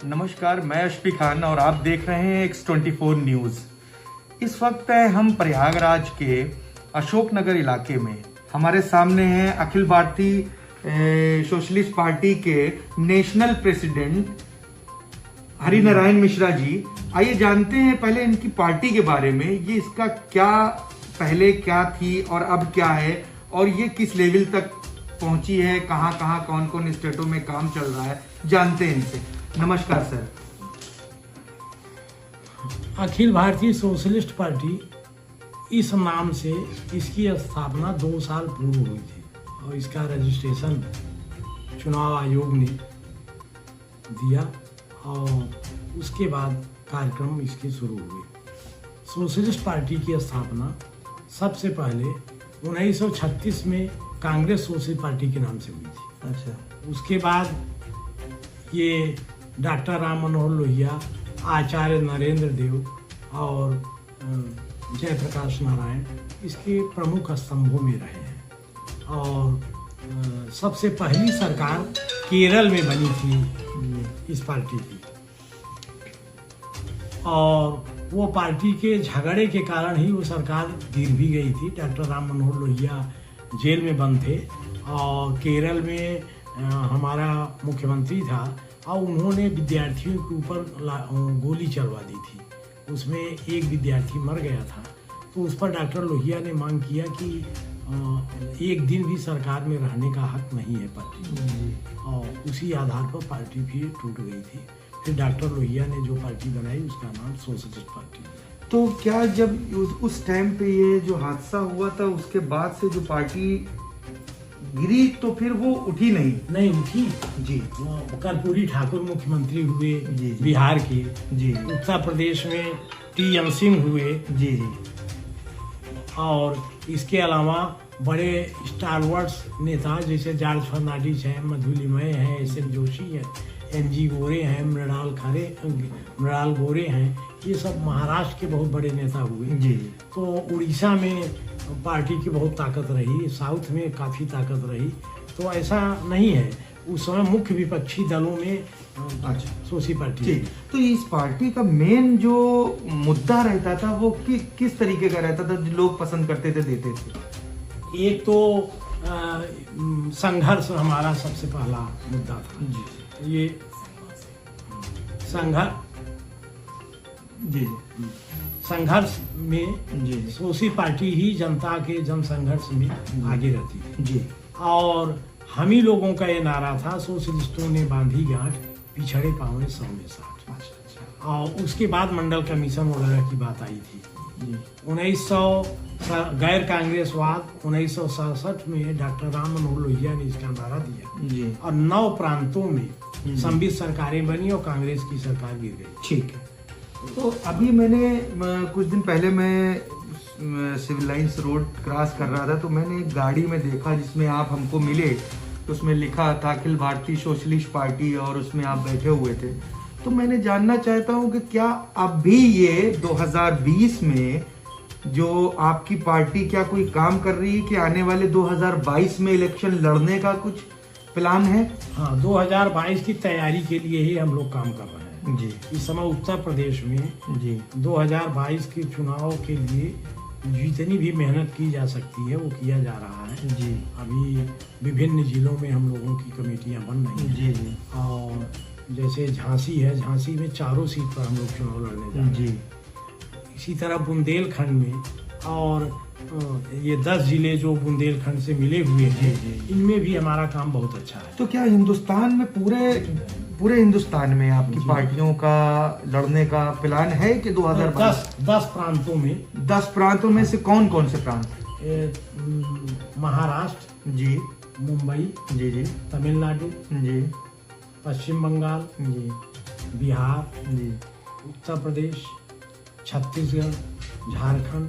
नमस्कार, मैं अशफी खान और आप देख रहे हैं X24 न्यूज़। इस वक्त हम प्रयागराज के अशोकनगर इलाके में, हमारे सामने हैं अखिल भारतीय सोशलिस्ट पार्टी के नेशनल प्रेसिडेंट हरिनारायण मिश्रा जी। आइए जानते हैं पहले इनकी पार्टी के बारे में, ये इसका क्या पहले क्या थी और अब क्या है, और ये किस लेवल तक पहुंची है, कहां कहां कौन कौन स्टेटों में काम चल रहा है, जानते हैं इनसे। नमस्कार sir. Akhil Bharatiya socialist party इस नाम से इसकी स्थापना 2 साल पूर्व हुई थी और इसका रजिस्ट्रेशन चुनाव आयोग ने दिया और उसके बाद कार्यक्रम इसके शुरू हुए। सोशलिस्ट पार्टी की स्थापना सबसे पहले 1936 में कांग्रेस सोशलिस्ट पार्टी के नाम से हुई थी। अच्छा। उसके बाद ये डॉक्टर राम मनोहर लोहिया, आचार्य नरेंद्र देव और जयप्रकाश नारायण इसके प्रमुख स्तंभों में रहे हैं। और सबसे पहली सरकार केरल में बनी थी इस पार्टी की, और वो पार्टी के झगड़े के कारण ही वो सरकार गिर भी गई थी। डॉक्टर राम मनोहर लोहिया जेल में बंद थे और केरल में हमारा मुख्यमंत्री था और उन्होंने विद्यार्थियों के ऊपर गोली चलवा दी थी। उसमें एक विद्यार्थी मर गया था, तो उस पर डॉक्टर लोहिया ने मांग किया कि एक दिन भी सरकार में रहने का हक नहीं है पार्टी, और उसी आधार पर पार्टी भी टूट गई थी। फिर डॉक्टर लोहिया ने जो पार्टी बनाई उसका नाम सोशलिस्ट पार्टी है। तो क्या जब उस टाइम पे ये जो हादसा हुआ था उसके बाद से जो पार्टी गिरी तो फिर वो उठी नहीं उठी जी। कर्पूरी ठाकुर मुख्यमंत्री हुए जी। बिहार के जी। उत्तर प्रदेश में टी.एन. सिंह हुए जी जी। और इसके अलावा बड़े स्टारवर्ड्स नेता जैसे जॉर्ज फर्नांडिस हैं, मधुलिमय हैं, एस.एन. जोशी हैं, एन.जी. गोरे हैं, मृणाल गोरे हैं, ये सब महाराष्ट्र के बहुत बड़े नेता हुए। जी। तो उड़ीसा में पार्टी की बहुत ताकत रही, साउथ में काफ़ी ताकत रही। तो ऐसा नहीं है, उस समय मुख्य विपक्षी दलों में अच्छा सोशलिस्ट पार्टी ठीक। तो इस पार्टी का मेन जो मुद्दा रहता था वो किस तरीके का रहता था, जो लोग पसंद करते थे, देते थे? एक तो संघर्ष हमारा सबसे पहला मुद्दा था जी। ये संघर्ष में जी सोशलिस्ट पार्टी ही जनता के जन संघर्ष में आगे रहती थी जी। और हम ही लोगों का ये नारा था, सोशलिस्टों ने बांधी गांठ, पिछड़े पाँव 100 में 60। और उसके बाद मंडल कमीशन वगैरह की बात आई थी। 1900 गैर कांग्रेसवाद 1967 में डॉक्टर राम मनोहर लोहिया ने इसका नारा दिया जी। और 9 प्रांतों में संवित सरकारें बनी और कांग्रेस की सरकार गिर गई। ठीक है। तो अभी मैंने कुछ दिन पहले मैं सिविल लाइंस रोड क्रॉस कर रहा था, तो मैंने एक गाड़ी में देखा जिसमें आप हमको मिले, तो उसमें लिखा था अखिल भारतीय सोशलिस्ट पार्टी और उसमें आप बैठे हुए थे। तो मैंने जानना चाहता हूँ कि क्या अभी ये 2020 में जो आपकी पार्टी क्या कोई काम कर रही है कि आने वाले 2022 में इलेक्शन लड़ने का कुछ प्लान है? हाँ, 2022 की तैयारी के लिए ही हम लोग काम कर रहे हैं जी। इस समय उत्तर प्रदेश में जी 2022 के चुनाव के लिए जितनी भी मेहनत की जा सकती है वो किया जा रहा है जी। अभी विभिन्न जिलों में हम लोगों की कमेटियां बन रही हैं जी जी। और जैसे झांसी है, झांसी में 4 सीट पर हम लोग चुनाव लड़ने जा रहे हैं। जी। इसी तरह बुंदेलखंड में और ये 10 जिले जो बुंदेलखंड से मिले हुए हैं, इनमें भी हमारा काम बहुत अच्छा है। तो क्या हिंदुस्तान में पूरे हिंदुस्तान में आपकी पार्टियों का लड़ने का प्लान है कि 2022? 10 प्रांतों में। 10 प्रांतों में से कौन कौन से प्रांत? महाराष्ट्र जी। मुंबई जी जी। तमिलनाडु जी पश्चिम बंगाल जी। बिहार जी। उत्तर प्रदेश छत्तीसगढ़ झारखंड,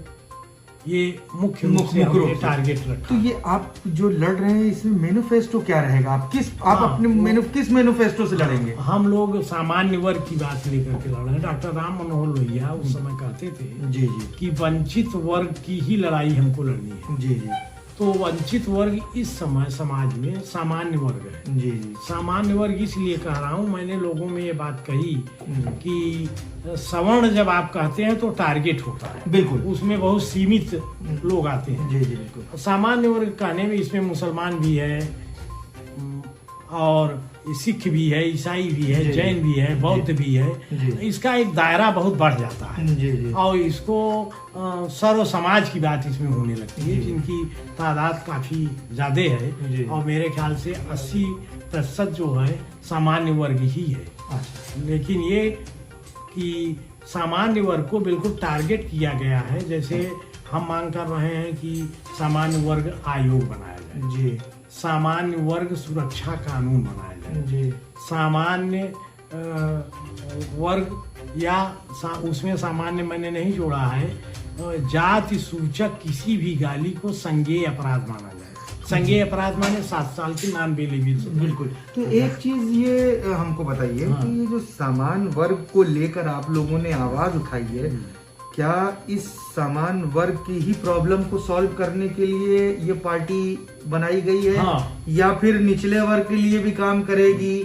ये मुख्य रूप से हमने टारगेट रखा। तो ये आप जो लड़ रहे हैं इसमें मैनिफेस्टो क्या रहेगा? आप अपने किस मैनिफेस्टो से लड़ेंगे? हम लोग सामान्य वर्ग की बात लेकर के लड़ रहे हैं। डॉक्टर राम मनोहर लोहिया उस समय कहते थे जी जी कि वंचित वर्ग की ही लड़ाई हमको लड़नी है। जी जी। तो वंचित वर्ग इस समय समाज में सामान्य वर्ग है। जी जी। सामान्य वर्ग इसलिए कह रहा हूँ, मैंने लोगों में ये बात कही कि सवर्ण जब आप कहते हैं तो टारगेट होता है, बिल्कुल, उसमें बहुत सीमित लोग आते हैं। जी जी बिल्कुल। सामान्य वर्ग कहने में इसमें मुसलमान भी है और सिख भी है, ईसाई भी है, जैन भी है, बौद्ध भी है। इसका एक दायरा बहुत बढ़ जाता है जी। और इसको सर्व समाज की बात इसमें होने लगती है, जिनकी तादाद काफी ज्यादा है और मेरे ख्याल से 80% जो है सामान्य वर्ग ही है। लेकिन ये कि सामान्य वर्ग को बिल्कुल टारगेट किया गया है, जैसे हम मांग कर रहे हैं कि सामान्य वर्ग आयोग बनाया जाए जी, सामान्य वर्ग सुरक्षा कानून बनाया जाए जी, सामान्य वर्ग या उसमें सामान्य मैंने नहीं जोड़ा है, जाति सूचक किसी भी गाली को संज्ञेय अपराध माना जाए। संज्ञेय अपराध माने 7 साल की नॉन बेलेबल। बिल्कुल। तो एक चीज ये हमको बताइए कि ये जो सामान्य वर्ग को लेकर आप लोगों ने आवाज उठाई है, क्या इस समान वर्ग की ही प्रॉब्लम को सॉल्व करने के लिए ये पार्टी बनाई गई है? या फिर निचले वर्ग के लिए भी काम करेगी,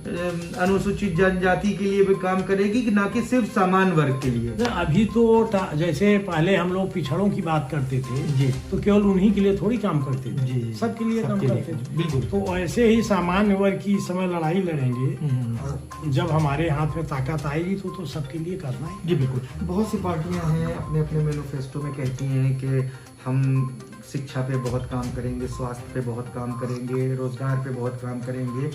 अनुसूचित जनजाति के लिए भी काम करेगी, कि ना कि सिर्फ समान वर्ग के लिए? अभी तो जैसे पहले हम लोग पिछड़ों की बात करते थे जी, तो केवल उन्हीं के लिए थोड़ी काम करते थे जी, सबके लिए काम करते थे। बिल्कुल। तो ऐसे ही सामान्य वर्ग की इस समय लड़ाई लड़ेंगे, जब हमारे हाथ में ताकत आएगी तो सबके लिए करना है जी। बिल्कुल। बहुत सी पार्टियां हैं अपने अपने मैनिफेस्टो में कहती हैं कि हम शिक्षा पे बहुत काम करेंगे, स्वास्थ्य पे बहुत काम करेंगे, रोजगार पे बहुत काम करेंगे।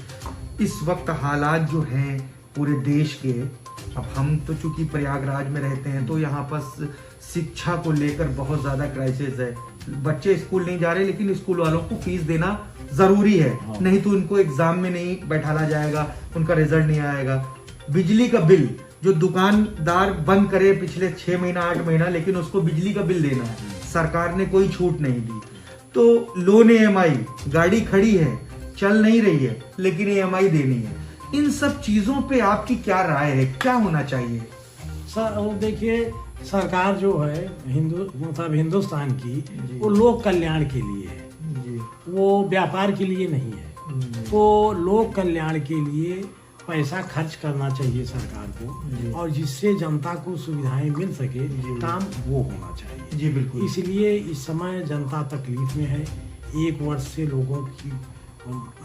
इस वक्त हालात जो हैं पूरे देश के, अब हम तो चूंकि प्रयागराज में रहते हैं तो यहाँ पर शिक्षा को लेकर बहुत ज्यादा क्राइसिस है। बच्चे स्कूल नहीं जा रहे, लेकिन स्कूल वालों को फीस देना जरूरी है, नहीं तो उनको एग्जाम में नहीं बैठाला जाएगा, उनका रिजल्ट नहीं आएगा। बिजली का बिल जो दुकानदार बंद करे पिछले 6 महीना 8 महीना, लेकिन उसको बिजली का बिल देना है, सरकार ने कोई छूट नहीं दी। तो लोन EMI, गाड़ी खड़ी है चल नहीं रही है लेकिन EMI देनी है। इन सब चीजों पे आपकी क्या राय है, क्या होना चाहिए? सर देखिए, सरकार जो है हिंदुस्तान की, वो लोक कल्याण के लिए है जी, वो व्यापार के लिए नहीं है। तो लोक कल्याण के लिए पैसा खर्च करना चाहिए सरकार को, और जिससे जनता को सुविधाएं मिल सके, काम वो होना चाहिए जी। बिल्कुल। इसलिए इस समय जनता तकलीफ में है, 1 वर्ष से लोगों की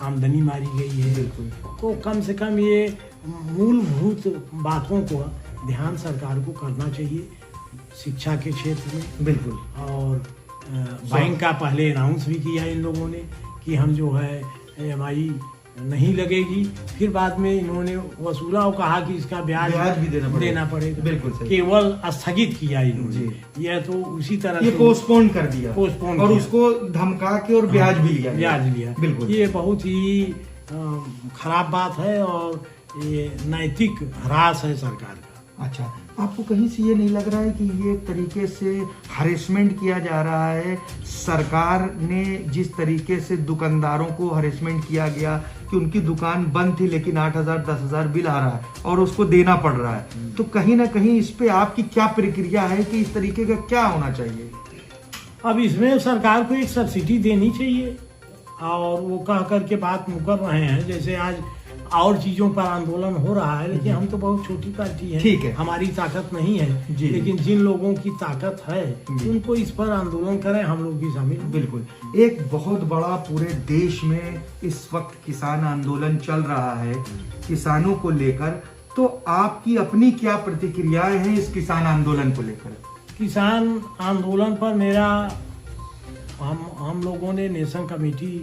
आमदनी मारी गई है। बिल्कुल। तो कम से कम ये मूलभूत बातों को ध्यान सरकार को करना चाहिए शिक्षा के क्षेत्र में। बिल्कुल। और बैंक का पहले अनाउंस भी किया इन लोगों ने कि हम जो है EMI नहीं लगेगी, फिर बाद में इन्होंने वसूला और कहा कि इसका ब्याज भी देना पड़ेगा। बिल्कुल सही। केवल स्थगित किया इन्होंने, यह तो उसी तरह ये पोस्टपोन कर दिया, और उसको धमका के और ब्याज भी लिया। बिल्कुल। ये बहुत ही खराब बात है और ये नैतिक ह्रास है सरकार का। अच्छा, आपको कहीं से ये नहीं लग रहा है कि ये एक तरीके से हरेसमेंट किया जा रहा है? सरकार ने जिस तरीके से दुकानदारों को हरेसमेंट किया गया कि उनकी दुकान बंद थी लेकिन 8,000 10,000 बिल आ रहा है और उसको देना पड़ रहा है, तो कहीं ना कहीं इस पे आपकी क्या प्रक्रिया है कि इस तरीके का क्या होना चाहिए? अब इसमें सरकार को एक सब्सिडी देनी चाहिए, और वो कह करके बात मुकर रहे हैं। जैसे आज और चीजों पर आंदोलन हो रहा है, लेकिन हम तो बहुत छोटी पार्टी है, ठीक है, हमारी ताकत नहीं है, लेकिन जिन लोगों की ताकत है उनको इस पर आंदोलन करें, हम लोग भी शामिल। बिल्कुल। एक बहुत बड़ा पूरे देश में इस वक्त किसान आंदोलन चल रहा है, किसानों को लेकर, तो आपकी अपनी क्या प्रतिक्रियाएं हैं इस किसान आंदोलन को लेकर? किसान आंदोलन पर मेरा हम लोगों ने नेशनल कमेटी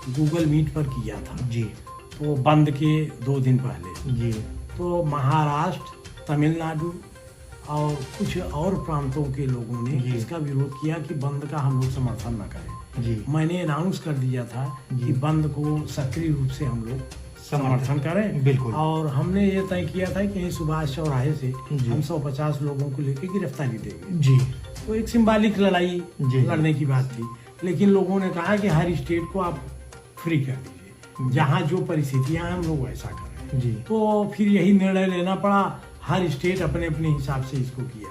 गूगल मीट पर किया था जी, तो बंद के 2 दिन पहले जी। तो महाराष्ट्र, तमिलनाडु और कुछ और प्रांतों के लोगों ने इसका विरोध किया कि बंद का हम लोग समर्थन न करें जी। मैंने अनाउंस कर दिया था कि बंद को सक्रिय रूप से हम लोग समर्थन करें। बिल्कुल। और हमने ये तय किया था कि सुभाष चौराहे से हम 150 लोगों को लेकर गिरफ्तारी देंगे जी। तो एक सिंबॉलिक लड़ाई लड़ने की बात थी, लेकिन लोगों ने कहा कि हर स्टेट को आप फ्री कर दीजिए, जहाँ जो परिस्थितियां हैं हम लोग वैसा करें जी। तो फिर यही निर्णय लेना पड़ा, हर स्टेट अपने अपने हिसाब से इसको किया।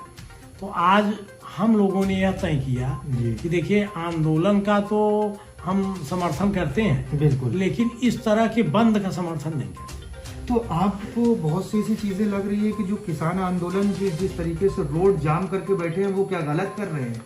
तो आज हम लोगों ने यह तय किया जी। कि देखिए आंदोलन का तो हम समर्थन करते हैं, बिल्कुल। लेकिन इस तरह के बंद का समर्थन नहीं करते। तो आपको बहुत सी ऐसी चीजें लग रही है कि जो किसान आंदोलन जिस तरीके से रोड जाम करके बैठे हैं वो क्या गलत कर रहे हैं?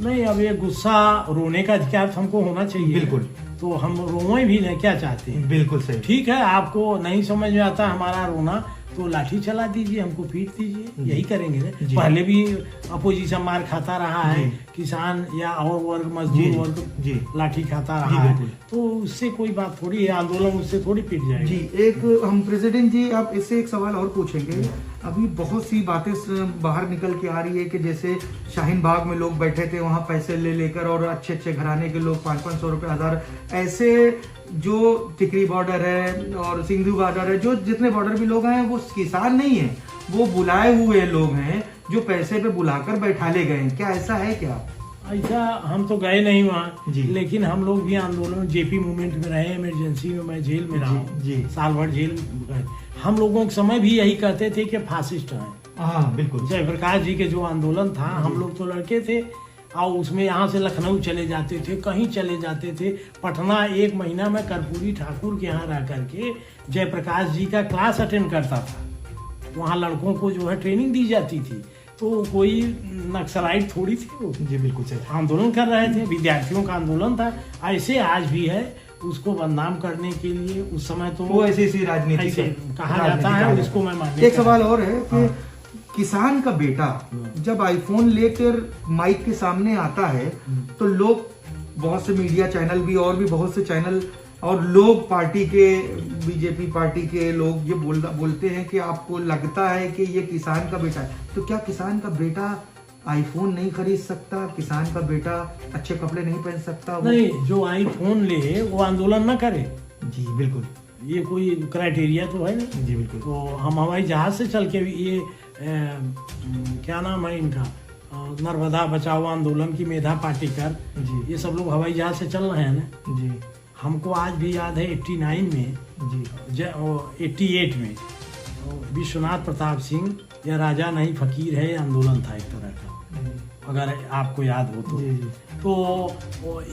नहीं, अब ये गुस्सा रोने का अधिकार तो हमको होना चाहिए। बिल्कुल। तो हम रोए भी नहीं, क्या चाहते हैं? बिल्कुल सही। ठीक है, आपको नहीं समझ में आता हमारा रोना तो लाठी चला दीजिए, हमको पीट दीजिए, यही करेंगे ना। जी। पहले भी अपोजिशन मार खाता रहा है, जी। किसान या और वर्ग, जी। मजदूर वर्ग जी। लाठी खाता जी, रहा है, बिल्कुल। तो उससे कोई बात थोड़ी है, आंदोलन उससे थोड़ी पीट जाएगी। जी, एक हम प्रेसिडेंट जी आप इससे एक सवाल और पूछेंगे। अभी बहुत सी बातें बाहर निकल के आ रही है कि जैसे शाहीन बाग में लोग बैठे थे, वहां पैसे ले लेकर और अच्छे अच्छे घराने के लोग 500-500 रुपए, 1000 ऐसे जो टिकरी बॉर्डर है और सिंधु बॉर्डर है, जो जितने बॉर्डर भी लोग हैं वो किसान नहीं है, वो बुलाए हुए लोग हैं जो पैसे पे बुलाकर बैठा ले गए हैं। क्या ऐसा है क्या? ऐसा हम तो गए नहीं वहाँ, जी। लेकिन हम लोग भी आंदोलन जेपी मूवमेंट में रहे, इमरजेंसी में मैं जेल में रहा हूँ, जी। साल भर जेल गए। हम लोगों के समय भी यही कहते थे कि फासिस्ट हैं। हाँ बिल्कुल। जयप्रकाश जी के जो आंदोलन था, हम लोग तो लड़के थे और उसमें यहाँ से लखनऊ चले जाते थे, कहीं चले जाते थे। पटना 1 महीना में कर्पूरी ठाकुर के यहाँ रह करके जयप्रकाश जी का क्लास अटेंड करता था। वहाँ लड़कों को जो है ट्रेनिंग दी जाती थी, तो कोई नक्सलाइट थोड़ी थी वो। जी बिल्कुल सही। आंदोलन कर रहे थे, विद्यार्थियों का आंदोलन था। ऐसे आज भी है, उसको बदनाम करने के लिए उस समय तो वो ऐसी राजनीति ऐसे का- कहा राजनीति जाता है, कहा उसको मैं मानने एक का- सवाल और है कि किसान का बेटा जब आईफोन लेकर माइक के सामने आता है तो लोग, बहुत से मीडिया चैनल भी और भी बहुत से चैनल और लोग पार्टी के, बीजेपी पार्टी के लोग ये बोलते हैं कि आपको लगता है कि ये किसान का बेटा है। तो क्या किसान का बेटा आईफोन नहीं खरीद सकता? किसान का बेटा अच्छे कपड़े नहीं पहन सकता? नहीं, जो आईफोन ले वो आंदोलन न करे, जी बिल्कुल। ये कोई क्राइटेरिया तो है नहीं। जी बिल्कुल। तो हम हवाई जहाज से चल के भी ये क्या नाम है इनका, नर्मदा बचाओ आंदोलन की मेधा पाटेकर जी। ये सब लोग हवाई जहाज से चल रहे हैं ना। जी। हमको आज भी याद है 89 में, जी। 88 में विश्वनाथ प्रताप सिंह या राजा नहीं फकीर है आंदोलन था एक तरह का, अगर आपको याद हो तो। जी, जी। तो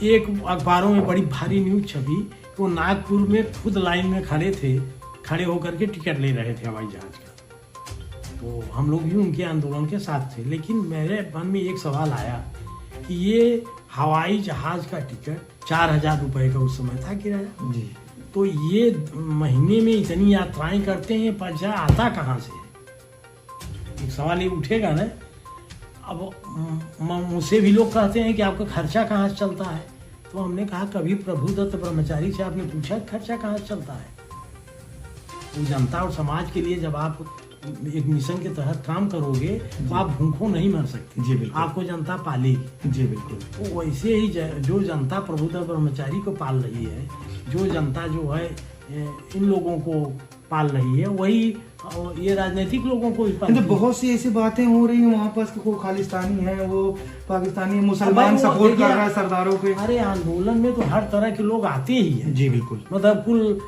एक अखबारों में बड़ी भारी न्यूज छपी, वो नागपुर में खुद लाइन में खड़े थे, खड़े होकर के टिकट ले रहे थे हवाई जहाज का। तो हम लोग भी उनके आंदोलन के साथ थे, लेकिन मेरे मन में एक सवाल आया कि ये हवाई जहाज का टिकट 4000 रुपए का उस समय था किराया। जी। तो ये महीने में इतनी यात्राएं करते हैं, पैसा आता कहाँ से? एक सवाल ये उठेगा ना। अब मुझसे भी लोग कहते हैं कि आपका खर्चा कहाँ से चलता है, तो हमने कहा कभी प्रभुदत्त ब्रह्मचारी से आपने पूछा खर्चा कहाँ से चलता है? तो जनता और समाज के लिए जब आप एक मिशन के तहत काम करोगे तो आप भूखों नहीं मर सकते। जी बिल्कुल। आपको जनता पालेगी। जी बिल्कुल। तो वैसे ही जो जनता प्रभुदत्त ब्रह्मचारी को पाल रही है, जो जनता जो है इन लोगों को पाल रही है, वही ये राजनीतिक लोगों को भी पाल रही है। बहुत सी ऐसी बातें हो रही हैं वहाँ पर, वो खालिस्तानी है, वो पाकिस्तानी मुसलमान सपोर्ट कर रहा है सरदारों के। अरे आंदोलन में तो हर तरह के लोग आते ही हैं। जी बिल्कुल। मतलब कुल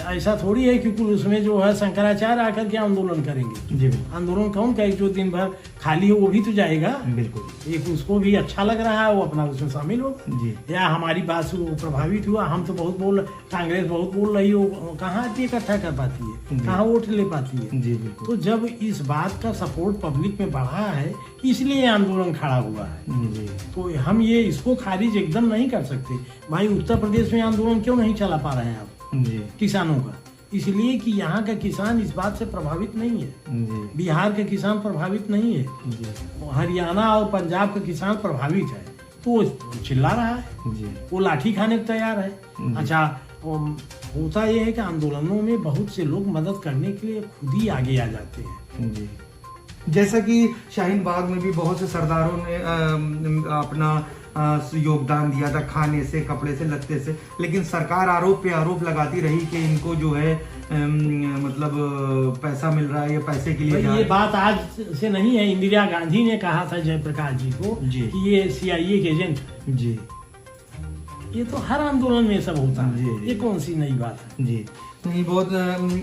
ऐसा थोड़ी है कि कुल उसमें जो है शंकराचार्य आकर के आंदोलन करेंगे। जी बिल्कुल। आंदोलन कौन कहे, जो दिन भर खाली हो वो भी तो जाएगा। बिल्कुल। एक उसको भी अच्छा लग रहा है, वो अपना उसमें शामिल हो। जी। या हमारी बात से वो प्रभावित हुआ, हम तो बहुत कांग्रेस बहुत बोल रही हो, कहाँ आती है इकट्ठा कर पाती है, कहाँ वोट ले पाती है। जी बिल्कुल। तो जब इस बात का सपोर्ट पब्लिक में बढ़ा है, इसलिए आंदोलन खड़ा हुआ है। जी। तो हम ये इसको खारिज एकदम नहीं कर सकते। भाई उत्तर प्रदेश में आंदोलन क्यों नहीं चला पा रहे हैं आप जी। किसानों का? इसलिए कि यहाँ का किसान इस बात से प्रभावित नहीं है। जी। बिहार का किसान प्रभावित नहीं है, जी। हरियाणा और पंजाब का किसान प्रभावित है, तो वो चिल्ला रहा है, जी। वो लाठी खाने को तैयार है। अच्छा, होता यह है कि आंदोलनों में बहुत से लोग मदद करने के लिए खुद ही आगे आ जाते हैं। जी। जैसा कि शाहीन बाग में भी बहुत से सरदारों ने अपना योगदान दिया था, खाने से, कपड़े से, लत्ते से, लेकिन सरकार आरोप पे आरोप लगाती रही कि इनको जो है मतलब पैसा मिल रहा है, ये पैसे के लिए। ये बात आज से नहीं है, इंदिरा गांधी ने कहा था जयप्रकाश जी को जी। कि ये CIA के एजेंट। जी। ये तो हर आंदोलन में सब होता है। जी। ये कौन सी नई बात है? जी नहीं, बहुत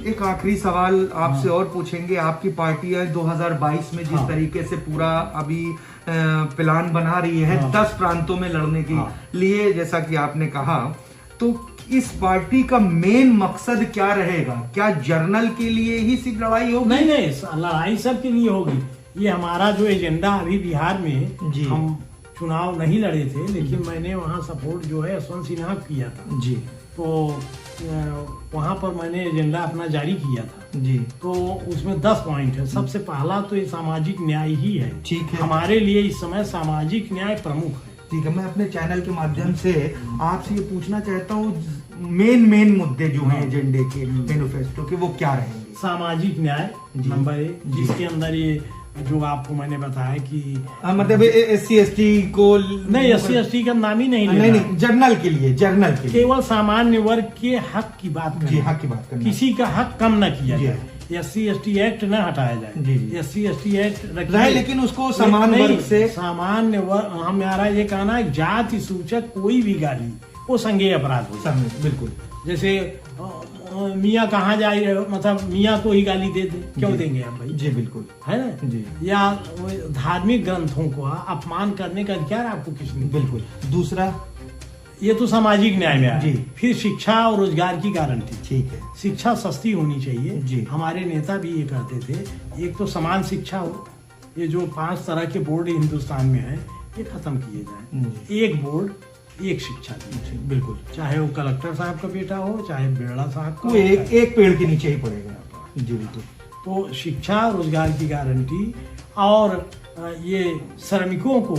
एक आखिरी सवाल आपसे और पूछेंगे। आपकी पार्टी है 2022 में जिस तरीके से पूरा अभी प्लान बना रही है हाँ। 10 प्रांतों में लड़ने के हाँ। लिए, जैसा कि आपने कहा, तो इस पार्टी का मेन मकसद क्या रहेगा? क्या जर्नल के लिए ही सिर्फ लड़ाई होगी? नहीं नहीं, लड़ाई सबके लिए होगी। ये हमारा जो एजेंडा अभी बिहार में जी। हम चुनाव नहीं लड़े थे, लेकिन मैंने वहाँ सपोर्ट जो है यशवंत सिन्हा को किया था। जी तो वहाँ पर मैंने एजेंडा अपना जारी किया था। जी तो उसमें 10 पॉइंट है। सबसे पहला तो ये सामाजिक न्याय ही है। ठीक है। हमारे लिए इस समय सामाजिक न्याय प्रमुख है। ठीक है, मैं अपने चैनल के माध्यम से आपसे ये पूछना चाहता हूँ, मेन मुद्दे जो हैं एजेंडे के, मैनिफेस्टो के, वो क्या रहेंगे? सामाजिक न्याय जी। नंबर 1, जिसके अंदर ये जो आपको मैंने बताया कि मतलब SC ST को नहीं, SC का नाम ही नहीं नहीं लेना। नहीं, जर्नल के लिए केवल सामान्य वर्ग के हक की बात जी, करें। हक की बात करना। किसी का हक कम न किया जी। जाए। SC ST एक्ट न हटाया जाए। जी, जी। SC ST एक्ट रहे, लेकिन उसको समान नहीं, वर्ग से सामान्य वर्ग, हमारा ये कहना है जाति सूचक कोई भी गाली वो संज्ञेय अपराध हो जाए। बिल्कुल। जैसे मियाँ कहाँ जाए, मतलब मियाँ को ही गाली दे दे, क्यों जी। देंगे हम भाई? जी बिल्कुल है ना? जी। या धार्मिक ग्रंथों को अपमान करने का अधिकार आपको किसने? बिल्कुल। दूसरा, ये तो सामाजिक न्याय में जी। है। फिर शिक्षा और रोजगार की गारंटी। ठीक है। शिक्षा सस्ती होनी चाहिए। जी। हमारे नेता भी ये कहते थे, एक तो समान शिक्षा हो। ये जो 5 तरह के बोर्ड हिंदुस्तान में है, ये खत्म किए जाए। एक बोर्ड, एक शिक्षा दी जाए। बिल्कुल। चाहे वो कलेक्टर साहब का बेटा हो, चाहे बिरला साहब का वो हो, एक पेड़ के नीचे ही पड़ेगा। जी बिल्कुल। तो शिक्षा, रोजगार की गारंटी, और ये श्रमिकों को,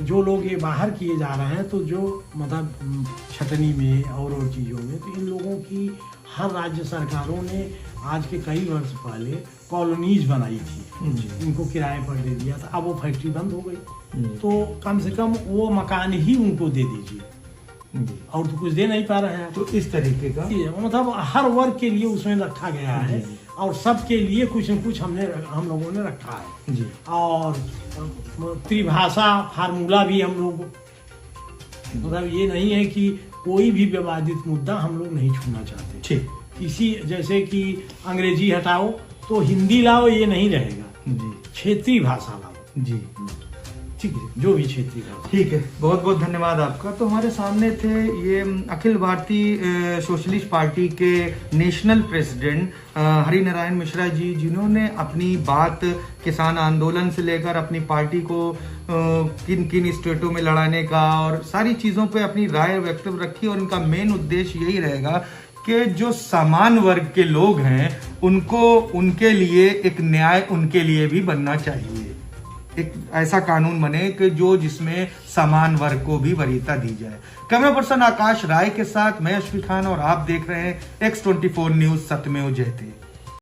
जो लोग ये बाहर किए जा रहे हैं, तो जो मतलब छटनी में और चीज़ों में, तो इन लोगों की हर राज्य सरकारों ने आज के कई वर्ष पहले कॉलोनीज बनाई थी। जी। इनको किराए पर दे दिया था। अब वो फैक्ट्री बंद हो गई, जी। तो कम से कम वो मकान ही उनको दे दीजिए, जी। और तो कुछ दे नहीं पा रहे हैं। तो इस तरीके का मतलब हर वर्ग के लिए उसमें रखा गया है, जी। और सबके लिए कुछ न कुछ हम लोगों ने रखा है। जी। और त्रिभाषा फार्मूला भी हम लोग, मतलब ये नहीं है कि कोई भी विवादित मुद्दा हम लोग नहीं छूना चाहते। ठीक। किसी, जैसे कि अंग्रेजी हटाओ तो हिंदी लाओ, ये नहीं रहेगा। जी। क्षेत्रीय भाषा लाओ। जी ठीक है, जो भी क्षेत्रीय भाषा। ठीक है, बहुत बहुत धन्यवाद आपका। तो हमारे सामने थे ये अखिल भारतीय सोशलिस्ट पार्टी के नेशनल प्रेसिडेंट हरिनारायण मिश्रा जी, जिन्होंने अपनी बात किसान आंदोलन से लेकर अपनी पार्टी को किन किन स्टेटों में लड़ाने का और सारी चीज़ों पे अपनी राय व्यक्त रखी, और इनका मेन उद्देश्य यही रहेगा कि जो समान वर्ग के लोग हैं उनको, उनके लिए एक न्याय उनके लिए भी बनना चाहिए। एक ऐसा कानून बने कि जो जिसमें समान वर्ग को भी वरीयता दी जाए। कैमरा पर्सन आकाश राय के साथ मैं अश्विन खान, और आप देख रहे हैं X24 न्यूज, सत्यमेव जयते।